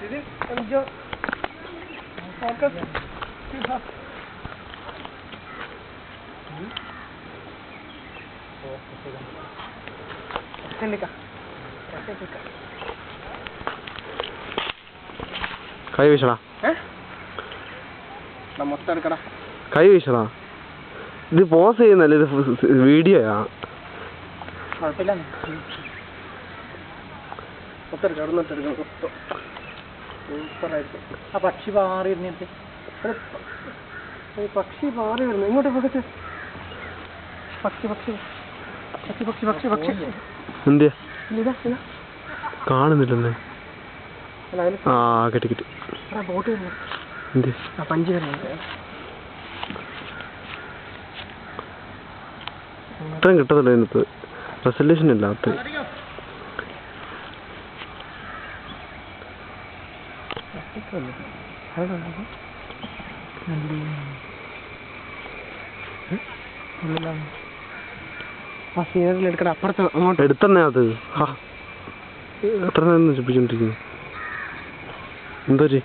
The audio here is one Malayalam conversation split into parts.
കൈ വീശടാ, മൊത്തം എടുക്കടാ, കൈ വീശടാ. ഇത് പോസ് ചെയ്യുന്നല്ലേ, ഇത് വീഡിയോയാ. കുഴപ്പമില്ല, മൊത്തം എടുക്കാം. സൂപ്പറായിരിക്കും. ആ പക്ഷി പാറി ഇരുന്നിട്ട് പക്ഷി പാറി വരുന്നു. ഇങ്ങോട്ട് പോകട്ടെ. പക്ഷി പക്ഷി പക്ഷി പക്ഷി പക്ഷി പക്ഷി എന്തിയാ ഇതാ കാണുന്നില്ലെന്നേ. ആ കിട്ടി കിട്ടി. ബോട്ട് വരുന്നു. എന്ത് പഞ്ച് വരുന്നുണ്ട്. ഇത്രയും കിട്ടത്തില്ല ഇതിനകത്ത്, റെസല്യൂഷൻ ഇല്ല അത്. അപ്പുറത്ത് അങ്ങോട്ട് എടുത്തന്നെ അത്. എത്ര നേരം നശിപ്പിച്ചോണ്ടിരിക്കുന്നു. എന്തോര്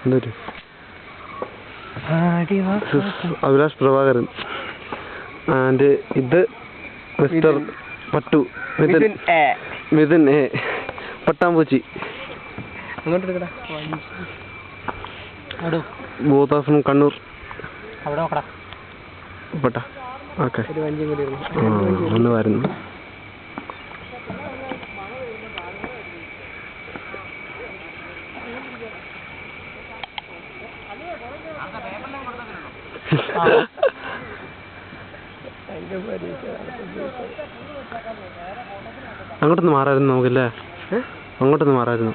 എന്തോര് അഭിലാഷ് പ്രഭാകരൻ ആൻഡ് ഇത് മിസ്റ്റർ പട്ടു മിഥുൻ എ പട്ടാമ്പൂച്ചി. അങ്ങോട്ട് എടുക്കടാ. Both from Kannur. അവിടെ നോക്കടാ. പട്ടാ ഓക്കെ. ഒരു വഞ്ചിയും കൂടി ഒന്ന് വരുന്നു. അങ്ങോട്ടൊന്ന് മാറായിരുന്നു നമുക്കല്ലേ, അങ്ങോട്ടൊന്ന് മാറായിരുന്നു.